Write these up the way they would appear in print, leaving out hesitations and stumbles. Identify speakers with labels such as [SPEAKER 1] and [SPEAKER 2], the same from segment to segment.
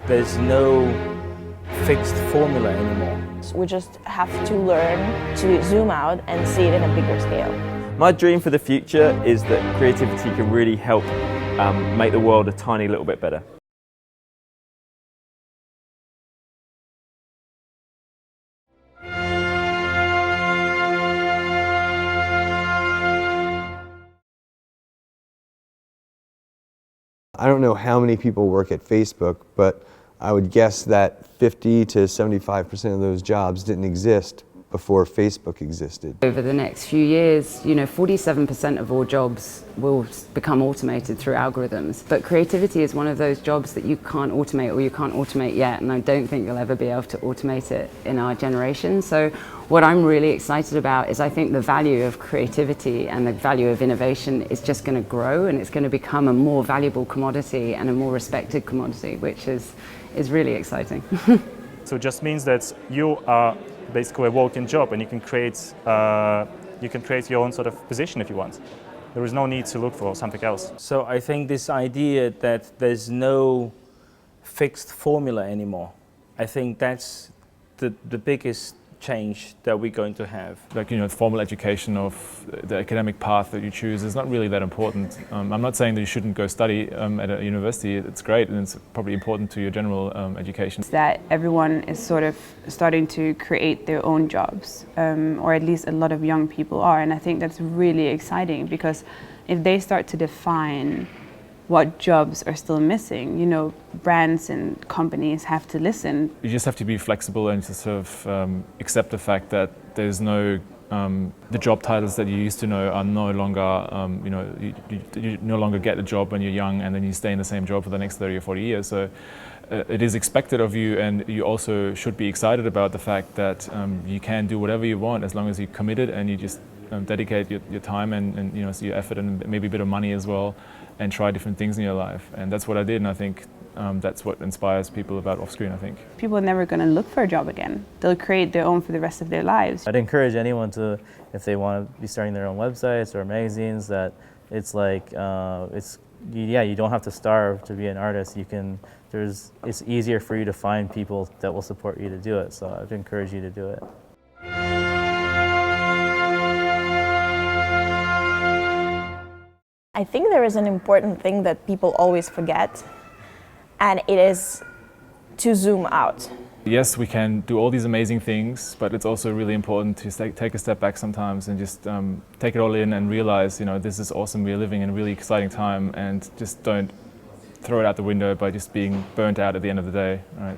[SPEAKER 1] There's no fixed formula anymore.
[SPEAKER 2] We just have to learn to zoom out and see it in a bigger scale.
[SPEAKER 3] My dream for the future is that creativity can really help make the world a tiny little bit better.
[SPEAKER 4] I don't know how many people work at Facebook, but I would guess that 50 to 75% of those jobs didn't exist before Facebook existed.
[SPEAKER 5] Over the next few years, 47% of all jobs will become automated through algorithms. But creativity is one of those jobs that you can't automate, or you can't automate yet, and I don't think you'll ever be able to automate it in our generation. So what I'm really excited about is I think the value of creativity and the value of innovation is just going to grow, and it's going to become a more valuable commodity and a more respected commodity, which is really exciting.
[SPEAKER 6] So it just means that you are basically a walk-in job, and you can create your own sort of position if you want. There is no need to look for something else.
[SPEAKER 1] So I think this idea that there's no fixed formula anymore, I think that's the biggest change that we're going to have.
[SPEAKER 7] Like, formal education of the academic path that you choose is not really that important. I'm not saying that you shouldn't go study at a university. It's great, and it's probably important to your general education.
[SPEAKER 8] That everyone is sort of starting to create their own jobs, or at least a lot of young people are, and I think that's really exciting, because if they start to define what jobs are still missing, brands and companies have to listen.
[SPEAKER 7] You just have to be flexible and just sort of accept the fact that there's no, the job titles that you used to know are no longer, you no longer get a job when you're young and then you stay in the same job for the next 30 or 40 years. So it is expected of you, and you also should be excited about the fact that you can do whatever you want as long as you're committed and you just dedicate your time and so your effort and maybe a bit of money as well, and try different things in your life. And that's what I did, and I think that's what inspires people about Offscreen, I think.
[SPEAKER 8] People are never going to look for a job again. They'll create their own for the rest of their lives.
[SPEAKER 9] I'd encourage anyone to, if they want to be starting their own websites or magazines, that it's like, you don't have to starve to be an artist. It's easier for you to find people that will support you to do it, so I'd encourage you to do it.
[SPEAKER 2] I think there is an important thing that people always forget, and it is to zoom out.
[SPEAKER 7] Yes, we can do all these amazing things, but it's also really important to take a step back sometimes and just take it all in and realize, this is awesome, we're living in a really exciting time, and just don't throw it out the window by just being burnt out at the end of the day, right?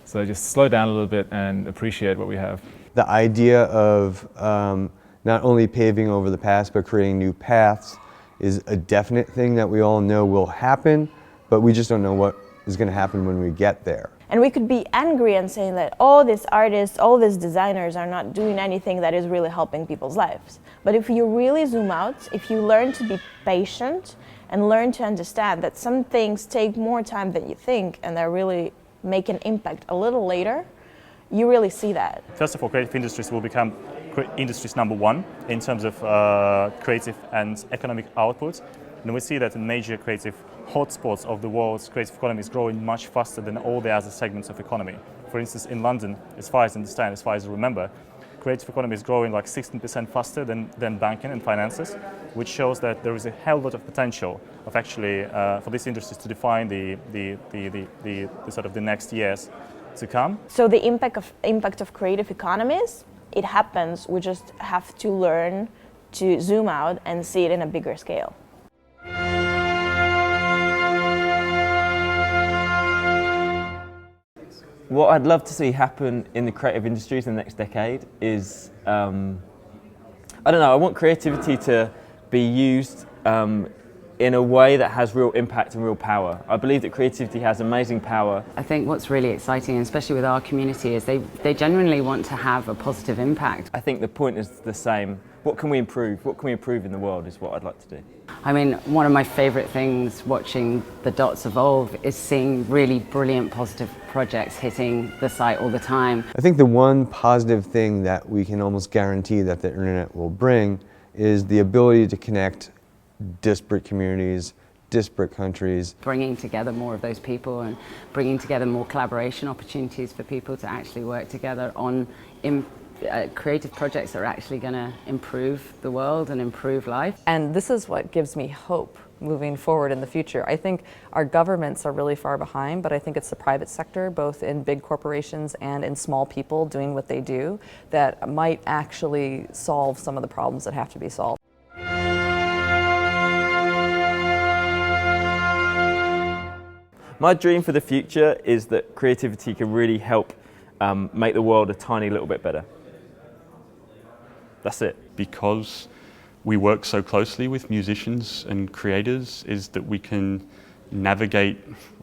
[SPEAKER 7] So just slow down a little bit and appreciate what we have.
[SPEAKER 4] The idea of not only paving over the past, but creating new paths is a definite thing that we all know will happen, but we just don't know what is going to happen when we get there.
[SPEAKER 2] And we could be angry and saying that all these artists, all these designers are not doing anything that is really helping people's lives. But if you really zoom out, if you learn to be patient and learn to understand that some things take more time than you think and they really make an impact a little later, you really see that.
[SPEAKER 6] First of all, creative industries will become industries #1 in terms of creative and economic output. And we see that in major creative hotspots of the world's creative economy is growing much faster than all the other segments of economy. For instance, in London, as far as I understand, as far as I remember, creative economy is growing like 16% faster than banking and finances, which shows that there is a hell lot of potential of actually for these industries to define the sort of the next years to come.
[SPEAKER 2] So the impact of creative economies, it happens. We just have to learn to zoom out and see it in a bigger scale.
[SPEAKER 3] What I'd love to see happen in the creative industries in the next decade is, I don't know, I want creativity to be used in a way that has real impact and real power. I believe that creativity has amazing power.
[SPEAKER 5] I think what's really exciting, especially with our community, is they genuinely want to have a positive impact.
[SPEAKER 3] I think the point is the same. what can we improve? What can we improve in the world is what I'd like to do.
[SPEAKER 5] I mean, one of my favourite things watching the dots evolve is seeing really brilliant positive projects hitting the site all the time.
[SPEAKER 4] I think the one positive thing that we can almost guarantee that the internet will bring is the ability to connect disparate communities, disparate countries.
[SPEAKER 5] Bringing together more of those people and bringing together more collaboration opportunities for people to actually work together on creative projects that are actually going to improve the world and improve life.
[SPEAKER 10] And this is what gives me hope moving forward in the future. I think our governments are really far behind, but I think it's the private sector, both in big corporations and in small people doing what they do, that might actually solve some of the problems that have to be solved.
[SPEAKER 3] My dream for the future is that creativity can really help make the world a tiny little bit better. That's it.
[SPEAKER 11] Because we work so closely with musicians and creators, is that we can navigate,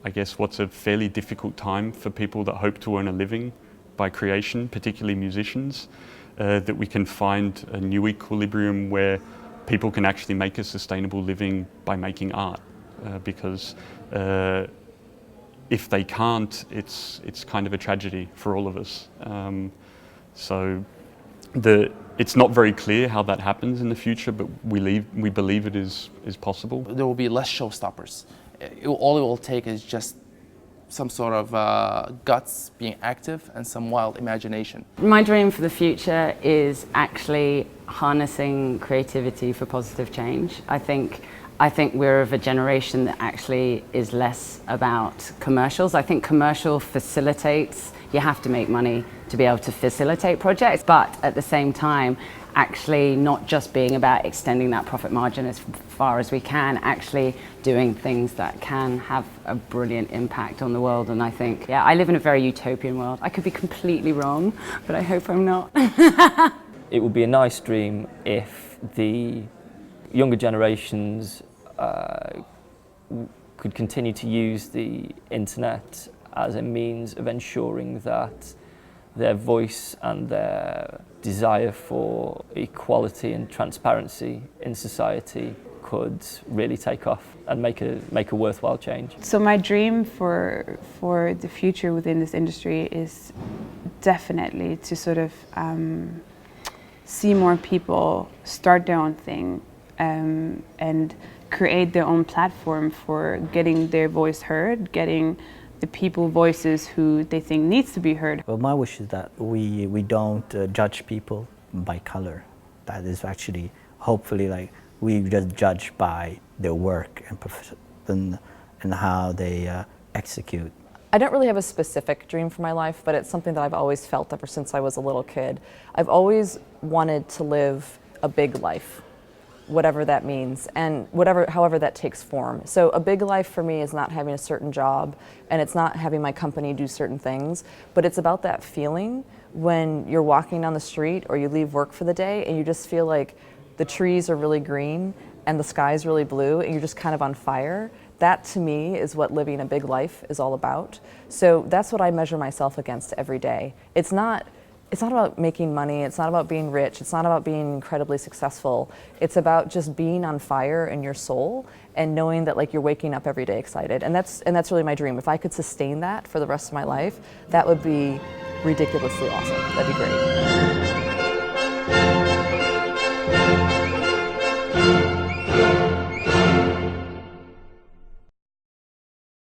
[SPEAKER 11] I guess, what's a fairly difficult time for people that hope to earn a living by creation, particularly musicians, that we can find a new equilibrium where people can actually make a sustainable living by making art. Because if they can't, it's kind of a tragedy for all of us. It's not very clear how that happens in the future, but we believe it is possible.
[SPEAKER 12] There will be less showstoppers. All it will take is just some sort of guts being active and some wild imagination.
[SPEAKER 5] My dream for the future is actually harnessing creativity for positive change. I think we're of a generation that actually is less about commercials. I think commercial facilitates, you have to make money to be able to facilitate projects, but at the same time, actually not just being about extending that profit margin as far as we can, actually doing things that can have a brilliant impact on the world. And I think, yeah, I live in a very utopian world. I could be completely wrong, but I hope I'm not.
[SPEAKER 13] It would be a nice dream if the younger generations could continue to use the internet as a means of ensuring that their voice and their desire for equality and transparency in society could really take off and make a worthwhile change.
[SPEAKER 8] So my dream for the future within this industry is definitely to sort of see more people start their own thing and create their own platform for getting their voice heard, getting the people voices who they think needs to be heard.
[SPEAKER 14] Well, my wish is that we don't judge people by color. That is actually, hopefully, like we just judge by their work and how they execute.
[SPEAKER 10] I don't really have a specific dream for my life, but it's something that I've always felt ever since I was a little kid. I've always wanted to live a big life, whatever that means, and however that takes form. So a big life for me is not having a certain job, and it's not having my company do certain things, but it's about that feeling when you're walking down the street or you leave work for the day and you just feel like the trees are really green and the sky's really blue and you're just kind of on fire. That to me is what living a big life is all about. So that's what I measure myself against every day. It's not about making money, it's not about being rich, it's not about being incredibly successful. It's about just being on fire in your soul and knowing that like you're waking up every day excited. And that's really my dream. If I could sustain that for the rest of my life, that would be ridiculously awesome. That'd be great.